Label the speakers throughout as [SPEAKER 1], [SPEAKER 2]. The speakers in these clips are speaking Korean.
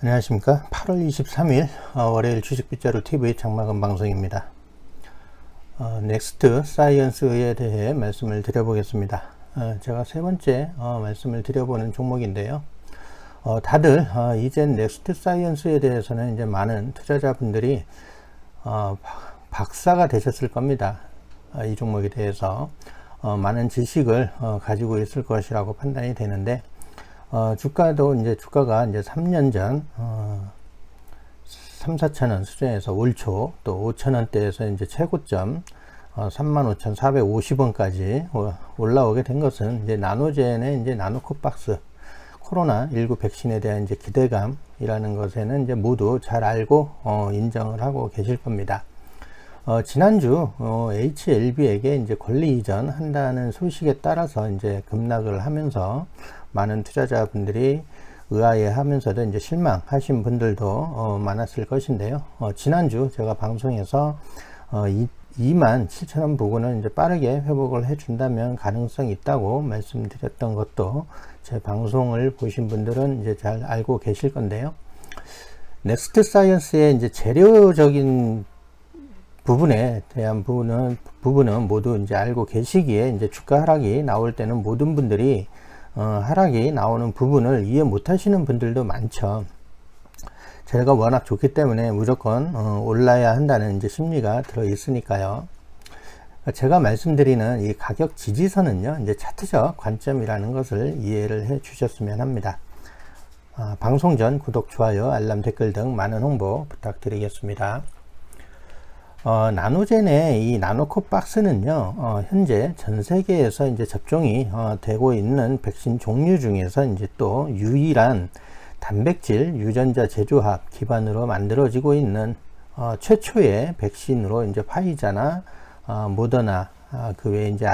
[SPEAKER 1] 안녕하십니까. 8월 23일 월요일 주식빗자루 TV 장마감 방송입니다. 넥스트 사이언스에 대해 말씀을 드려보겠습니다. 제가 세 번째 말씀을 드려보는 종목인데요. 다들 이젠 넥스트 사이언스에 대해서는 이제 많은 투자자분들이 박사가 되셨을 겁니다. 이 종목에 대해서 많은 지식을 가지고 있을 것이라고 판단이 되는데, 주가가 이제 3년 전, 3, 4천원 수준에서 올 초 또 5천원대에서 이제 최고점, 35,450원까지 올라오게 된 것은 이제 나노젠의 이제 나노코박스, 코로나19 백신에 대한 이제 기대감이라는 것에는 이제 모두 잘 알고, 인정을 하고 계실 겁니다. 지난주, HLB에게 이제 권리 이전 한다는 소식에 따라서 이제 급락을 하면서 많은 투자자분들이 의아해 하면서도 이제 실망하신 분들도 많았을 것인데요. 지난주 제가 방송에서 27,000원 부근을 이제 빠르게 회복을 해준다면 가능성이 있다고 말씀드렸던 것도 제 방송을 보신 분들은 이제 잘 알고 계실 건데요. 넥스트 사이언스의 이제 재료적인 부분에 대한 부분은 모두 이제 알고 계시기에 이제 주가 하락이 나올 때는 모든 분들이 하락이 나오는 부분을 이해 못 하시는 분들도 많죠. 제가 워낙 좋기 때문에 무조건 올라야 한다는 이제 심리가 들어 있으니까요. 제가 말씀드리는 이 가격 지지선은요, 이제 차트적 관점이라는 것을 이해를 해 주셨으면 합니다. 방송 전 구독, 좋아요, 알람, 댓글 등 많은 홍보 부탁드리겠습니다. 나노젠의 이 나노코박스는요, 현재 전 세계에서 이제 접종이 되고 있는 백신 종류 중에서 이제 또 유일한 단백질 유전자 제조합 기반으로 만들어지고 있는 최초의 백신으로 이제 파이자나 모더나, 그 외에 이제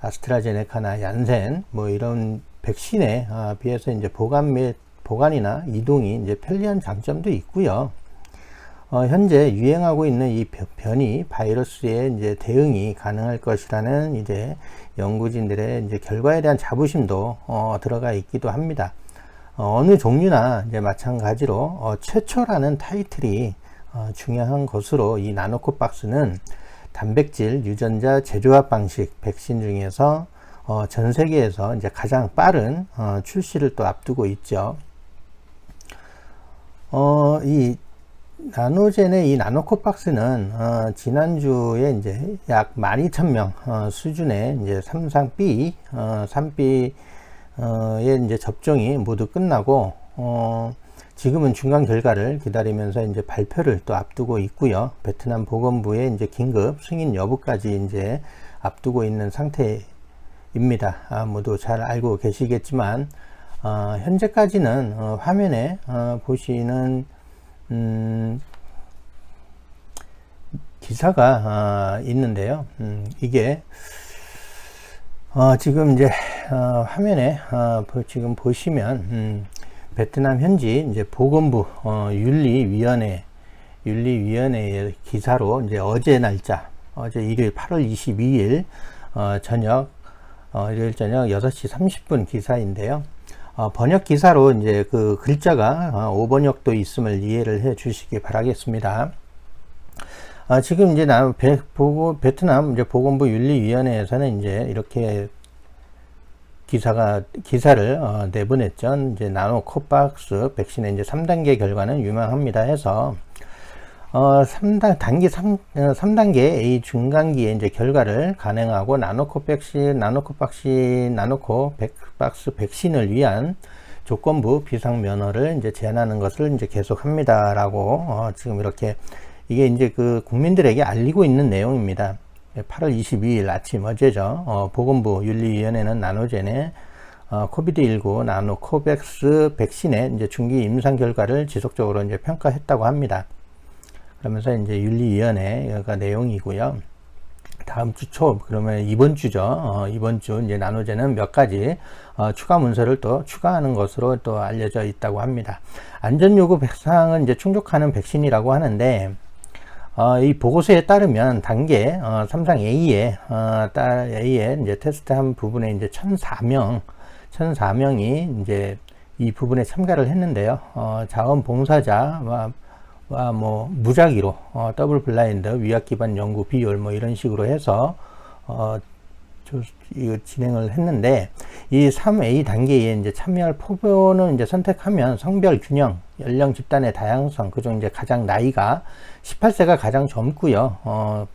[SPEAKER 1] 아스트라제네카나 얀센 뭐 이런 백신에 비해서 이제 보관이나 이동이 이제 편리한 장점도 있고요. 현재 유행하고 있는 이 변이 바이러스에 이제 대응이 가능할 것이라는 이제 연구진들의 이제 결과에 대한 자부심도 들어가 있기도 합니다. 어느 종류나 이제 마찬가지로 최초라는 타이틀이 중요한 것으로 이 나노코박스는 단백질 유전자 제조합 방식 백신 중에서 전 세계에서 이제 가장 빠른 출시를 또 앞두고 있죠. 이 나노젠의 이 나노코박스는 지난주에 이제 약 12,000명 수준의 이제 3상B, 3B의 이제 접종이 모두 끝나고 지금은 중간 결과를 기다리면서 이제 발표를 또 앞두고 있고요. 베트남 보건부의 이제 긴급 승인 여부까지 이제 앞두고 있는 상태입니다. 모두 잘 알고 계시겠지만 현재까지는 화면에 보시는 기사가 있는데요. 이게 지금 이제 화면에 지금 보시면 베트남 현지 이제 보건부 윤리위원회의 기사로 이제 어제 날짜, 어제 일요일 8월 22일 일요일 저녁 6시 30분 기사인데요. 번역 기사로 이제 그 글자가 5번역도 있음을 이해를 해 주시기 바라겠습니다. 지금 이제 베트남 이제 보건부 윤리위원회에서는 이제 이렇게 기사를 내보냈죠. 이제 나노코박스 백신의 이제 3단계 결과는 유망합니다 해서 3단계 A 중간기의 이제 결과를 간행하고 나노코박스 백신을 위한 조건부 비상 면허를 이제 제한하는 것을 이제 계속합니다라고 지금 이렇게 이게 이제 그 국민들에게 알리고 있는 내용입니다. 8월 22일 아침 어제죠. 보건부 윤리위원회는 나노젠의 코비드19 나노코백스 백신의 이제 중기 임상 결과를 지속적으로 이제 평가했다고 합니다. 그러면서 이제 윤리위원회가 내용이고요. 다음 주 초, 그러면 이번 주죠. 이번 주 이제 나노젠은 몇 가지 추가 문서를 또 추가하는 것으로 또 알려져 있다고 합니다. 안전 요구 사항은 이제 충족하는 백신이라고 하는데, 이 보고서에 따르면 단계 3상 A에 이제 테스트한 부분에 이제 1,004명이 이제 이 부분에 참가를 했는데요. 자원봉사자와 뭐 무작위로 더블 블라인드 위약 기반 연구 비율 뭐 이런 식으로 해서 이거 진행을 했는데, 이 3A 단계에 이제 참여할 포부는 이제 선택하면 성별 균형, 연령 집단의 다양성, 그중 이제 가장 나이가 18세가 가장 젊고요.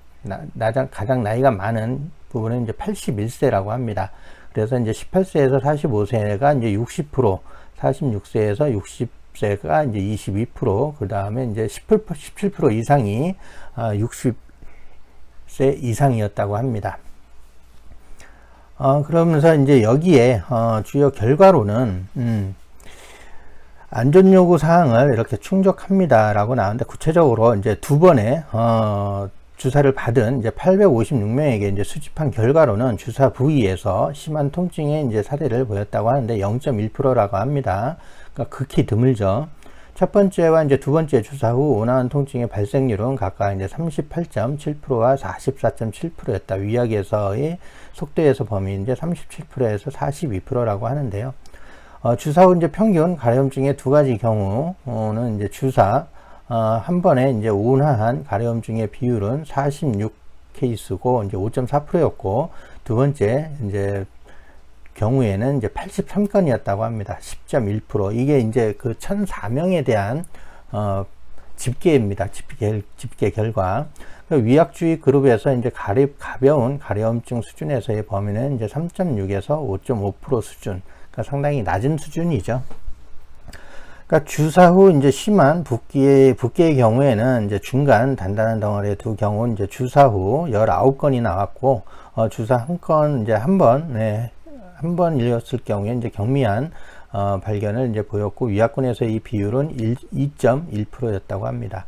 [SPEAKER 1] 가장 나이가 많은 부분은 이제 81세라고 합니다. 그래서 이제 18세에서 45세가 이제 60%, 46세에서 60세가 이제 22%, 그 다음에 이제 17% 이상이 60세 이상이었다고 합니다. 그러면서 이제 여기에 주요 결과로는 안전 요구 사항을 이렇게 충족합니다라고 나오는데, 구체적으로 이제 두 번의 주사를 받은 이제 856명에게 이제 수집한 결과로는 주사 부위에서 심한 통증의 이제 사례를 보였다고 하는데 0.1%라고 합니다. 그러니까 극히 드물죠. 첫 번째와 이제 두 번째 주사 후 온화한 통증의 발생률은 각각 이제 38.7%와 44.7%였다. 위약에서의 속도에서 범위 이제 37%에서 42%라고 하는데요. 주사 후 이제 평균 가려움증의 두 가지 경우는 이제 주사 한 번에 이제 온화한 가려움증의 비율은 46 케이스고 이제 5.4%였고, 두 번째 이제 경우에는 이제 83건이었다고 합니다. 10.1%. 이게 이제 그 1004명에 대한 집계입니다. 집계 결과. 위약주의 그룹에서 이제 가벼운 가려움증 수준에서의 범위는 이제 3.6에서 5.5% 수준. 그러니까 상당히 낮은 수준이죠. 그러니까 주사 후 이제 심한 붓기의 경우에는 이제 중간 단단한 덩어리의 두 경우 이제 주사 후 19건이 나왔고, 주사 한 건 이제 한 번 일었을 경우에 이제 경미한 발견을 이제 보였고, 위약군에서 이 비율은 2.1%였다고 합니다.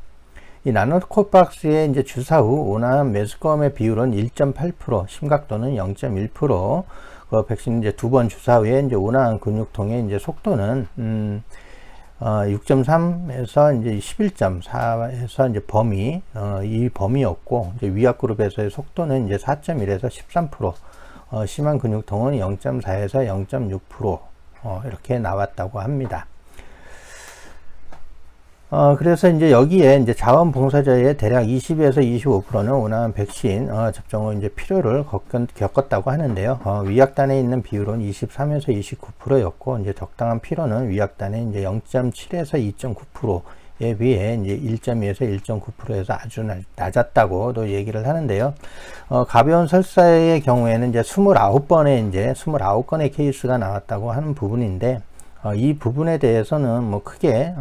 [SPEAKER 1] 이 나노코박스의 이제 주사 후 온화한 메스꺼움의 비율은 1.8%, 심각도는 0.1%. 그 백신 이제 두 번 주사 후에 이제 온화한 근육통의 이제 속도는 6.3에서 이제 11.4에서 이제 이 범위였고, 이제 위약 그룹에서의 속도는 이제 4.1에서 13%, 심한 근육통은 0.4에서 0.6% 이렇게 나왔다고 합니다. 그래서 이제 여기에 이제 자원봉사자의 대략 20에서 25%는 온화한 백신 접종 후 이제 필요를 겪었다고 하는데요. 위약단에 있는 비율은 23에서 29%였고, 이제 적당한 필요는 위약단에 이제 0.7에서 2.9%에 비해 이제 1.2에서 1.9%에서 아주 낮았다고도 얘기를 하는데요. 가벼운 설사의 경우에는 이제 29건의 케이스가 나왔다고 하는 부분인데, 이 부분에 대해서는 뭐 크게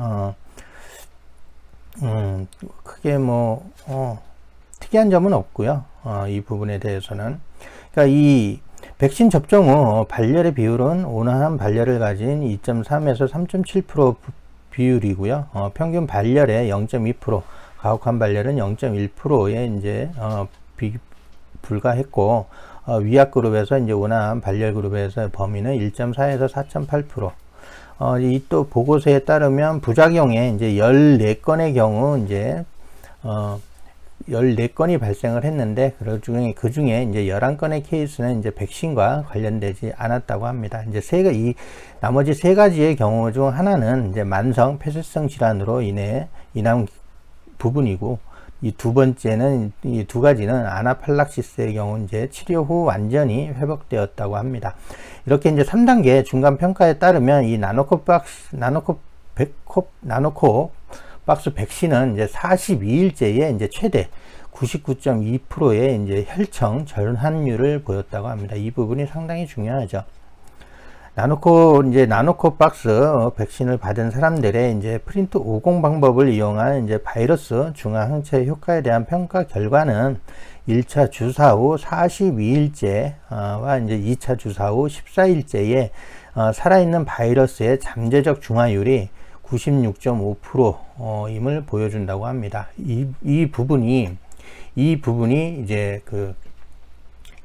[SPEAKER 1] 특이한 점은 없고요. 이 부분에 대해서는. 그러니까 이 백신 접종 후 발열의 비율은 온화한 발열을 가진 2.3에서 3.7% 비율이고요. 평균 발열의 0.2%, 가혹한 발열은 0.1%에 이제 불과했고, 위약 그룹에서 이제 온화한 발열 그룹에서 범위는 1.4에서 4.8%. 이 또 보고서에 따르면 부작용에 이제 14건의 경우 이제 14건이 발생을 했는데, 그 중에 이제 11건의 케이스는 이제 백신과 관련되지 않았다고 합니다. 이제 나머지 세 가지의 경우 중 하나는 이제 만성 폐쇄성 질환으로 인한 부분이고, 이 두 번째는, 이 두 가지는 아나팔락시스의 경우 이제 치료 후 완전히 회복되었다고 합니다. 이렇게 이제 3단계 중간 평가에 따르면 이 나노코박스 백신은 이제 42일째에 이제 최대 99.2%의 이제 혈청 전환율을 보였다고 합니다. 이 부분이 상당히 중요하죠. 나노코박스 백신을 받은 사람들의 이제 프린트 50 방법을 이용한 이제 바이러스 중화 항체 효과에 대한 평가 결과는 1차 주사 후 42일째와 이제 2차 주사 후 14일째에 살아있는 바이러스의 잠재적 중화율이 96.5%임을 보여준다고 합니다. 이 부분이 이제 그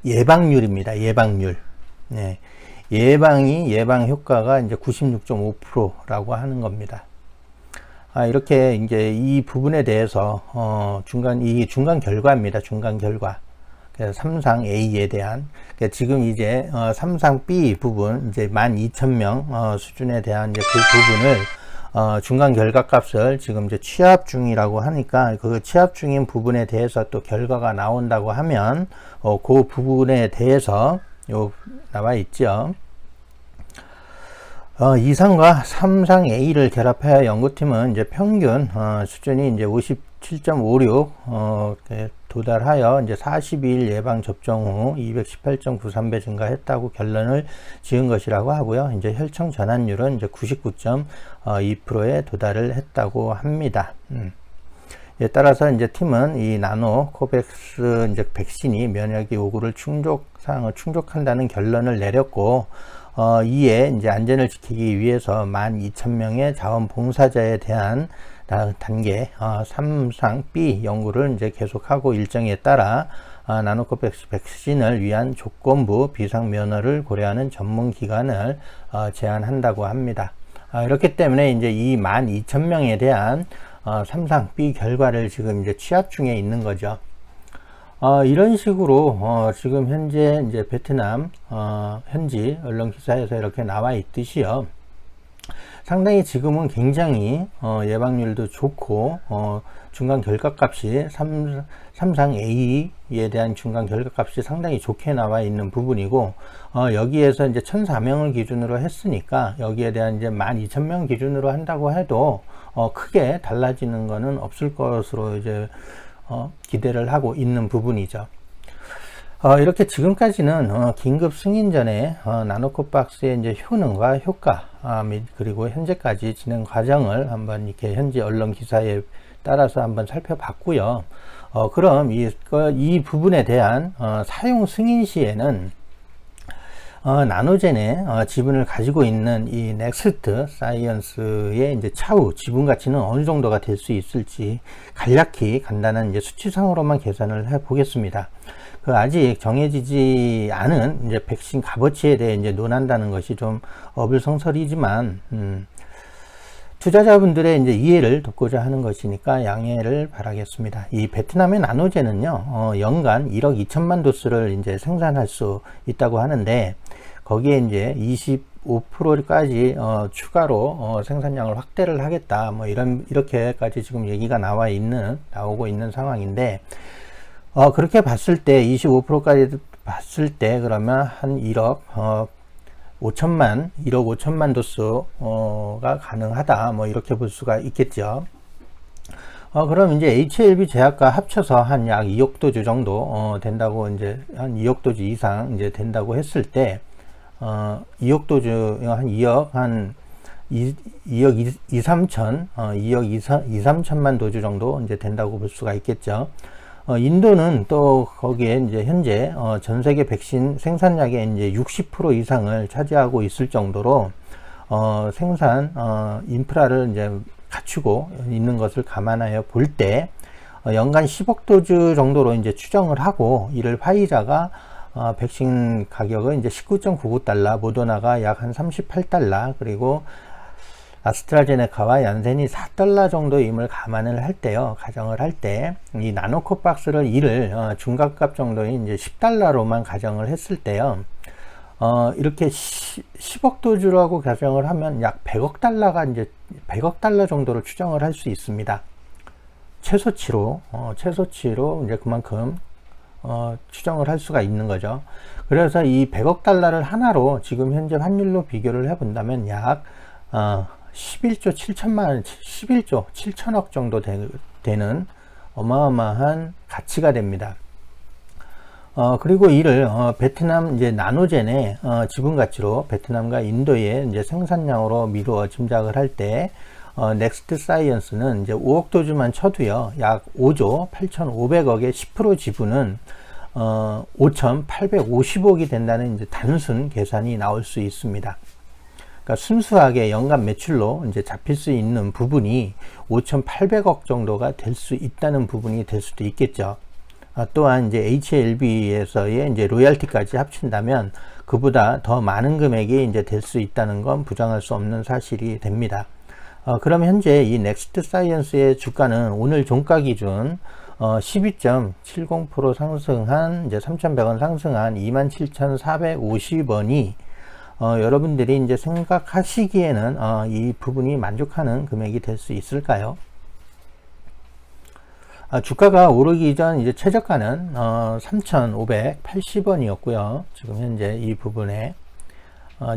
[SPEAKER 1] 예방률입니다. 예방률. 네. 예방 효과가 이제 96.5%라고 하는 겁니다. 이렇게 이제 이 부분에 대해서 중간 결과입니다. 중간 결과. 삼상 A에 대한 지금 이제 삼상 B 부분 이제 12,000명 수준에 대한 이제 그 부분을 중간 결과값을 지금 이제 취합 중이라고 하니까 그 취합 중인 부분에 대해서 또 결과가 나온다고 하면 그 부분에 대해서 나와 있죠. 이상과 삼상 A를 결합하여 연구팀은 이제 평균 수준이 이제 57.56 도달하여 이제 42일 예방 접종 후 218.93배 증가했다고 결론을 지은 것이라고 하고요. 이제 혈청 전환율은 이제 99.2%에 도달을 했다고 합니다. 예, 따라서 이제 팀은 이 나노 코백스 이제 백신이 면역 요구를 사항을 충족한다는 결론을 내렸고, 이에 이제 안전을 지키기 위해서 12,000명의 자원봉사자에 대한 단계 삼상 B 연구를 이제 계속하고 일정에 따라 나노코백스 백신을 위한 조건부 비상 면허를 고려하는 전문 기관을 제안한다고 합니다. 이렇기 때문에 이제 이 12,000명에 대한 삼상 B 결과를 지금 이제 취합 중에 있는 거죠. 이런 식으로 지금 현재 이제 베트남 현지 언론 기사에서 이렇게 나와 있듯이요. 상당히 지금은 굉장히 예방률도 좋고 중간 결과값이 삼상 A에 대한 중간 결과값이 상당히 좋게 나와 있는 부분이고, 여기에서 이제 1,004명을 기준으로 했으니까 여기에 대한 이제 12,000명 기준으로 한다고 해도 크게 달라지는 것은 없을 것으로 이제 기대를 하고 있는 부분이죠. 이렇게 지금까지는 긴급 승인 전에 나노코박스의 이제 효능과 효과 그리고 현재까지 진행 과정을 한번 이렇게 현지 언론 기사에 따라서 한번 살펴봤고요. 그럼 이 부분에 대한 사용 승인 시에는 나노젠의 지분을 가지고 있는 이 넥스트 사이언스의 이제 차후 지분 가치는 어느 정도가 될 수 있을지 간략히 간단한 이제 수치상으로만 계산을 해 보겠습니다. 아직 정해지지 않은 이제 백신 값어치에 대해 이제 논한다는 것이 좀 어불성설이지만, 투자자분들의 이제 이해를 돕고자 하는 것이니까 양해를 바라겠습니다. 이 베트남의 나노젠은요, 연간 1억 2천만 도스를 이제 생산할 수 있다고 하는데, 거기에 이제 25%까지 추가로 생산량을 확대를 하겠다, 뭐 이렇게까지 지금 얘기가 나오고 있는 상황인데, 그렇게 봤을 때 25%까지 봤을 때 그러면 한 1억 5천만 도스가 가능하다, 뭐 이렇게 볼 수가 있겠죠. 그럼 이제 HLB 제약과 합쳐서 한 약 2억 도주 정도 된다고, 이제 한 2억 도주 이상 이제 된다고 했을 때 2억 도주 한 2억 2억 2, 3천만 도주 정도 이제 된다고 볼 수가 있겠죠. 인도는 또 거기에 이제 현재 전 세계 백신 생산량의 이제 60% 이상을 차지하고 있을 정도로 생산 인프라를 이제 갖추고 있는 것을 감안하여 볼 때 연간 10억 도즈 정도로 이제 추정을 하고, 이를 화이자가 백신 가격은 이제 19.99달러, 모더나가 약 한 38달러, 그리고 아스트라제네카와 얀센이 4달러 정도임을 감안을 할 때요, 가정을 할 때, 이 나노코박스를 이를 중간값 정도인 이제 10달러로만 가정을 했을 때요, 이렇게 10억 도주라고 가정을 하면 약 100억 달러가 이제 100억 달러 정도를 추정을 할 수 있습니다. 최소치로 이제 그만큼 추정을 할 수가 있는 거죠. 그래서 이 100억 달러를 하나로 지금 현재 환율로 비교를 해 본다면 약 11조 7천억 정도 되는 어마어마한 가치가 됩니다. 그리고 이를 베트남 이제 나노젠의 지분 가치로 베트남과 인도의 이제 생산량으로 미루어 짐작을 할 때, 넥스트 사이언스는 이제 5억 도주만 쳐도요, 약 5조 8,500억의 10% 지분은 5,850억이 된다는 이제 단순 계산이 나올 수 있습니다. 그러니까 순수하게 연간 매출로 이제 잡힐 수 있는 부분이 5,800억 정도가 될 수 있다는 부분이 될 수도 있겠죠. 또한 이제 HLB에서의 이제 로열티까지 합친다면 그보다 더 많은 금액이 이제 될 수 있다는 건 부정할 수 없는 사실이 됩니다. 그럼 현재 이 넥스트 사이언스의 주가는 오늘 종가 기준 12.70% 상승한 이제 3,100원 상승한 27,450원이 여러분들이 이제 생각하시기에는 이 부분이 만족하는 금액이 될 수 있을까요? 주가가 오르기 전 이제 최저가는 3,580원이었고요. 지금 현재 이 부분에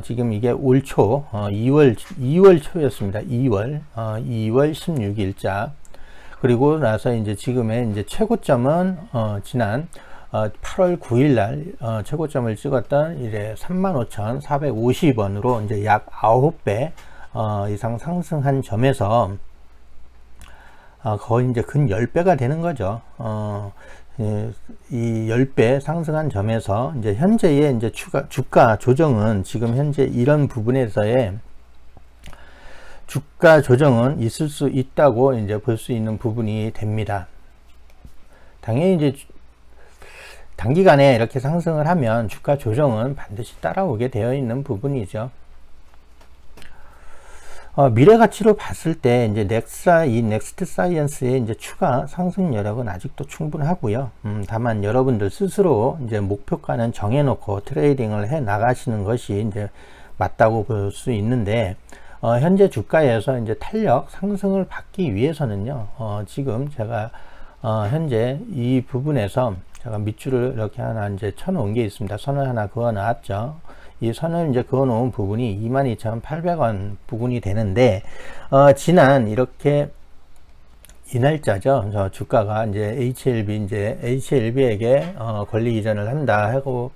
[SPEAKER 1] 지금 이게 올 초 2월 초였습니다. 2월 16일자. 그리고 나서 이제 지금의 이제 최고점은 지난 8월 9일 날 최고점을 찍었던 이제 35,450원으로 이제 약 9배 이상 상승한 점에서 거의 이제 근 10배가 되는 거죠. 이 10배 상승한 점에서 이제 현재의 이제 주가 조정은 지금 현재 이런 부분에서의 주가 조정은 있을 수 있다고 이제 볼 수 있는 부분이 됩니다. 당연히 이제 단기간에 이렇게 상승을 하면 주가 조정은 반드시 따라오게 되어 있는 부분이죠. 미래 가치로 봤을 때 이제 이 넥스트 사이언스의 이제 추가 상승 여력은 아직도 충분하고요. 다만 여러분들 스스로 이제 목표가는 정해놓고 트레이딩을 해 나가시는 것이 이제 맞다고 볼 수 있는데, 현재 주가에서 이제 탄력 상승을 받기 위해서는요, 지금 제가 현재 이 부분에서 제가 밑줄을 이렇게 하나 이제 쳐놓은 게 있습니다. 선을 하나 그어 놨죠. 이 선을 이제 그어 놓은 부분이 22,800원 부분이 되는데, 지난 이렇게 이 날짜죠. 저 주가가 이제 HLB에게 권리 이전을 한다 하고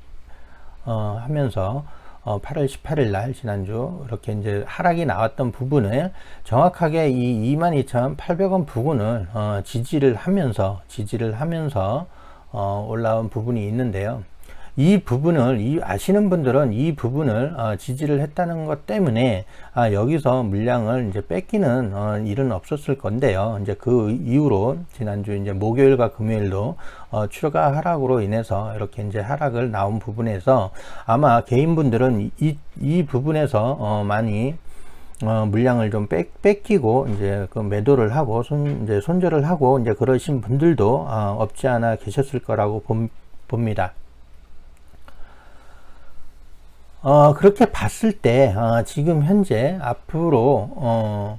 [SPEAKER 1] 하면서 8월 18일 날 지난주 이렇게 이제 하락이 나왔던 부분을 정확하게 이 22,800원 부분을 지지를 하면서 올라온 부분이 있는데요. 이 부분을 아시는 분들은 이 부분을 지지를 했다는 것 때문에 여기서 물량을 이제 뺏기는 일은 없었을 건데요. 이제 그 이후로 지난주 이제 목요일과 금요일도 추가 하락으로 인해서 이렇게 이제 하락을 나온 부분에서 아마 개인분들은 이 부분에서 많이 물량을 좀 뺏기고 이제 그 매도를 하고 이제 손절을 하고 이제 그러신 분들도 없지 않아 계셨을 거라고 봅니다. 그렇게 봤을 때 지금 현재 앞으로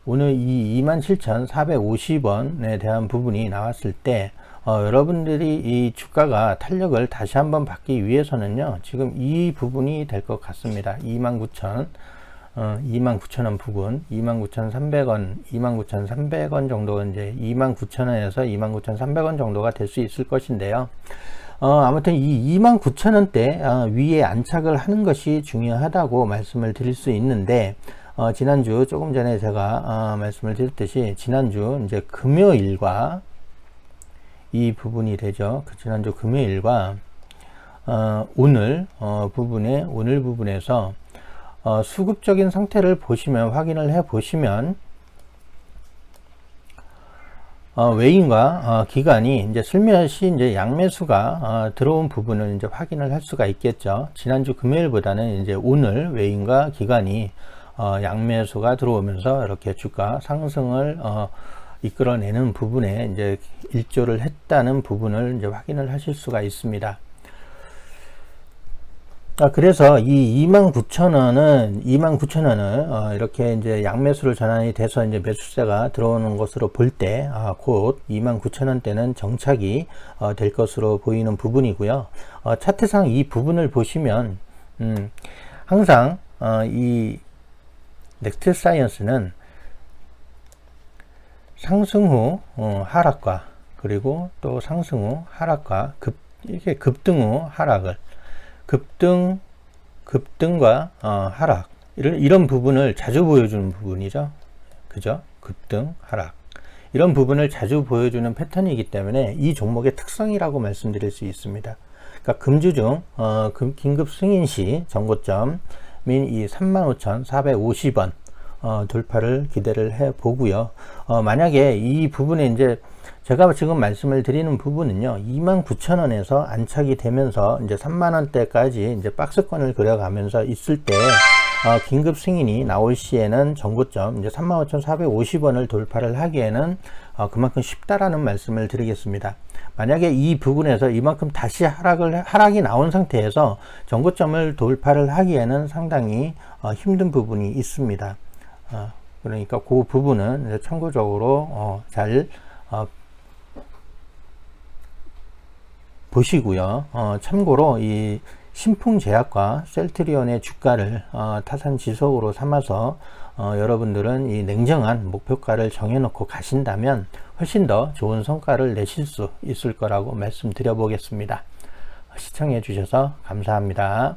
[SPEAKER 1] 오늘 이 27,450원에 대한 부분이 나왔을 때 여러분들이 이 주가가 탄력을 다시 한번 받기 위해서는요, 지금 이 부분이 될 것 같습니다. 29,000원 부분, 29,300원, 29,300원 정도, 이제 29,000원에서 29,300원 정도가 될 수 있을 것인데요. 아무튼 이 29,000원대 위에 안착을 하는 것이 중요하다고 말씀을 드릴 수 있는데, 지난주 조금 전에 제가 말씀을 드렸듯이 지난주 이제 금요일과 이 부분이 되죠. 지난주 금요일과 오늘 부분에서 수급적인 상태를 보시면, 확인을 해 보시면 외인과 기관이 이제 슬며시 이제 양매수가 들어온 부분을 이제 확인을 할 수가 있겠죠. 지난주 금요일보다는 이제 오늘 외인과 기관이 양매수가 들어오면서 이렇게 주가 상승을 이끌어내는 부분에 이제 일조를 했다는 부분을 이제 확인을 하실 수가 있습니다. 그래서 이 29,000원을 이렇게 이제 양매수를 전환이 돼서 이제 매수세가 들어오는 것으로 볼 때, 곧 29,000원대는 정착이 될 것으로 보이는 부분이고요. 차트상 이 부분을 보시면, 항상 이 넥스트 사이언스는 상승 후 하락과, 그리고 또 상승 후 하락과 이렇게 급등 후 하락을, 급등과 하락, 이런 부분을 자주 보여주는 부분이죠. 그죠? 급등, 하락, 이런 부분을 자주 보여주는 패턴이기 때문에 이 종목의 특성이라고 말씀드릴 수 있습니다. 그러니까 금주중 긴급 승인 시 정고점인 이 35,450원 돌파를 기대를 해 보고요. 만약에 이 부분에 이제 제가 지금 말씀을 드리는 부분은요, 29,000원에서 안착이 되면서 이제 3만원대까지 이제 박스권을 그려가면서 있을 때, 긴급 승인이 나올 시에는 전고점 이제 35,450원을 돌파를 하기에는 그만큼 쉽다라는 말씀을 드리겠습니다. 만약에 이 부분에서 이만큼 다시 하락이 나온 상태에서 전고점을 돌파를 하기에는 상당히 힘든 부분이 있습니다. 그러니까 그 부분은 참고적으로 잘 보시고요. 참고로 이 신풍제약과 셀트리온의 주가를 타산 지속으로 삼아서 여러분들은 이 냉정한 목표가를 정해놓고 가신다면 훨씬 더 좋은 성과를 내실 수 있을 거라고 말씀드려 보겠습니다. 시청해 주셔서 감사합니다.